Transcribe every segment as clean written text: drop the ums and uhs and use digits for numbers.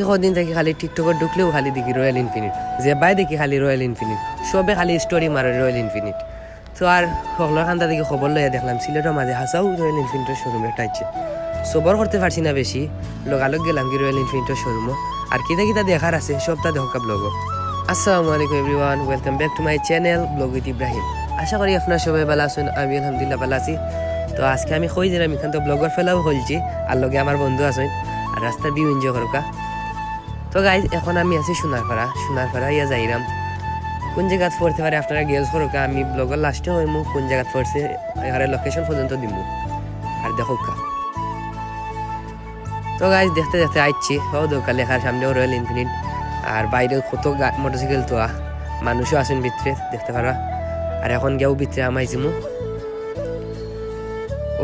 কদিন থেকে খালি টিকটকে ঢুকলেও খালি দেখি রয়্যাল ইনফিনিট, যে বাই দেখি খালি রয়্যাল ইনফিনিট, সবে খালি স্টোরি মারে রয়্যাল ইনফিনিট। তো আর সকলের খান্দা থেকে খবর লইয়া দেখলাম সিলেটের মাঝে হাসাও রয়্যাল ইনফিনিটের শোরুম একটা আছে। সবর করতে পারছি না বেশি, লগালগ গেলাম কি রয়্যাল ইনফিনিটের শোরুমও। আর কিতা কিতা দেখার আছে সবটা দেখা ব্লগও। আসসালামু আলাইকুম everyone, welcome back to my channel blog with Ibrahim. আশা করি আপনার সবাই ভালো আছেন, আমি আলহামদুলিল্লাহ ভালো আছি। তো আজকে আমি কই দিলাম এখান তো ব্লগর ফেলাও হলছি, আর লগে আমার বন্ধু আছেন, আর রাস্তার ভিউ এনজয় করকা। তো গাইজ এখন আমি আছি সোনারপাড়া ইয়া যাইরাম। কোন জায়গাত পড়তে পারে আপনারা গেস করোকা, আমি ব্লগের লাস্টে হইমু কোন জায়গাত পড়ছে এখানে লোকেশন পর্যন্ত দিমু আর দেখো কা। তো গাইজ দেখতে দেখতে আইছি ও দোকান লেখার সামনেও রয়্যাল ইনফিনিট, আর বাইরে কত মোটরসাইকেল তো মানুষও আছেন ভিতরে দেখতে পারা। আর এখন গেও ভিতরে আমাইছিমু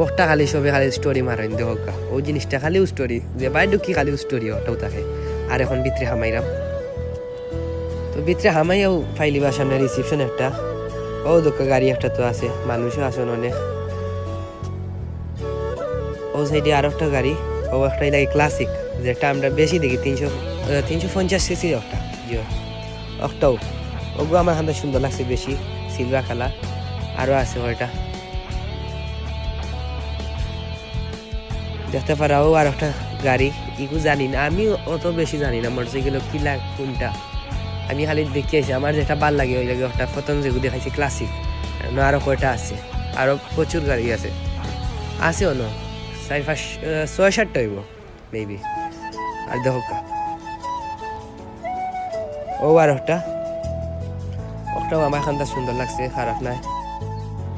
ওটা খালি সবে খালি স্টোরি মারেন দেখো কা, ও জিনিসটা খালিও স্টোরি, যে বাইরে ঢুকি খালিও স্টোরি ওটাও থাকে। আর এখন ভিতরে হামাইরাম, তো ভিতরে হামাইয়াও ফাইলিবার সামনে রিসিপশন একটা, ও দোকা গাড়ি একটা তো আছে, মানুষও আসেন অনেক। ও সাইডে আর একটা গাড়ি, ও একটা লাগে ক্লাসিক, যেটা আমরা বেশি দেখি 350 সিসি একটা জিও একটাও। ওগুলো আমার হাতে সুন্দর লাগছে বেশি, সিলভার কালার। আরও আছে ওইটা দেখতে পারাও। আর একটা গাড়ি ইগু জানি না, আমি অত বেশি জানি না মোটরসাইকেল কিলা কোনটা, আমি খালি দেখি আছি আমার যেটা ভাল লাগে ওই লাগে একটা প্রথম যেগুলো দেখাইছি ক্লাসিক। আরও কয়টা আছে, আরও প্রচুর গাড়ি আছে অন্য 6-7টা হইব মেবি। আর দেখো কা ও আর ওটাও আমার এখানটা সুন্দর লাগছে, খারাপ নাই।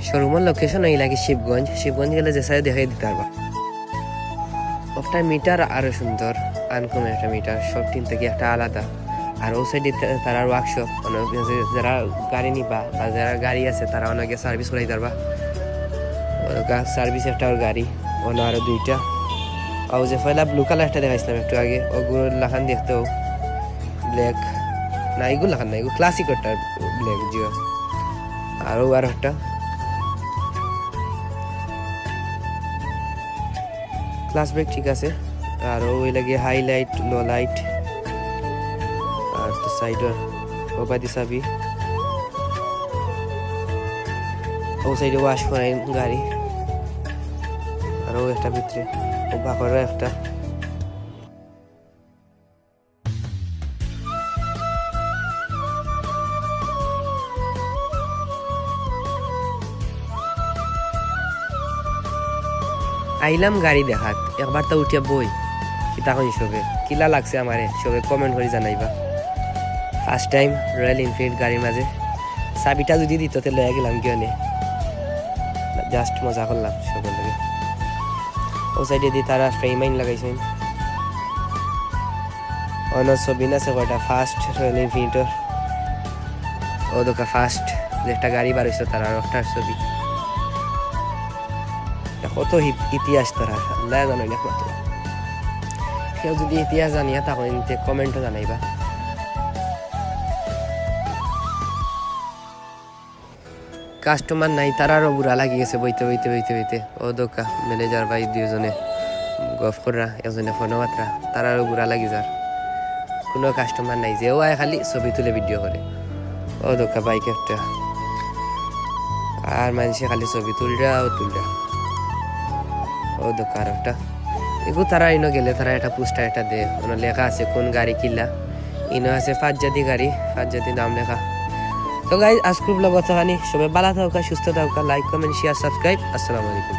শোরুমের লোকেশন এই লাগে শিবগঞ্জ গেলে যে সাইড দেখাই দিতে পারবা। ওটা মিটার আরো সুন্দর, আনকমন একটা মিটার, সব টিম থেকে একটা আলাদা। আর ও সাইডে তারা ওয়ার্কশপ, যারা গাড়ি নিবা বা যারা গাড়ি আছে তারা অনেকে সার্ভিস করাই পারবা। সার্ভিস একটা গাড়ি অন্য আরো দুইটা। আর যে পয়লা ব্লু কালারটা দেখাইছিলাম একটু আগে, ওগুলো লাখান দেখতেও ব্ল্যাক না, এগুলো লাখান না, এগুলো ক্লাসিক একটা ব্ল্যাক জিও। আরও আর একটা ক্লাস ব্রেক ঠিক আছে। আর ওই লাগে হাইলাইট লো লাইট, আর তো সাইডের ওপাই দিছাবি ও সাইডে ওয়াশ করাই গাড়ি। আর ও একটা ভিতরে ও বাকর একটা। আইলাম গাড়ি দেখাত, একবার তো উঠিয়া বই কিতা কই সবে কিলা লাগছে আমারে সবে কমেন্ট করে জানাইবা। ফার্স্ট টাইম রয়্যাল ইনফিনিট গাড়ির মাঝে, চাবিটা যদি দিত তাহলে লয়ে গেলাম কিয় নে, জাস্ট মজা করলাম সবার লাগে। ও সাইডে দিয়ে তারা ফ্রেমাইন লাগাইছেন, অন্য ছবি আছে কয়টা ফার্স্ট রয়্যাল ইনফিনিটর। ও দোকা ফার্স্ট যেটা গাড়ি বার হয়েছে তারা একটার ছবি। কত ইতিহাস তারা আল্লাহ জানো একমাত্র। কেউ যদি ইতিহাস জানিয়া তখন কমেন্টও জানাইবা। কাস্টমার নাই, তারারও বুড়া লাগি গেছে বইতে। ও দোকা ম্যানেজার ভাই দুজনে গফ করা, একজনে ফোন মাত্রা, তারারও বুড়া লাগি যার কোনো কাস্টমার নাই, যেও আয় খালি ছবি তুলে ভিডিও করে। ও দোকা বাইক একটা, আর মানুষে খালি ছবি তুলরা। ও দোকান একটা এগু তারা ইনো গেলে তারা একটা পোস্টার একটা দে, ওখানে লেখা আছে কোন গাড়ি কিলা। ইনো আছে ফাঁসজাতি গাড়ি, ফাঁসজাতি নাম লেখা। তো গাইজ আজকের ব্লগ অতখানি, সবাই ভালো থাকা, সুস্থ থাকা, লাইক কমেন্ট শেয়ার সাবস্ক্রাইব। আসসালামু আলাইকুম।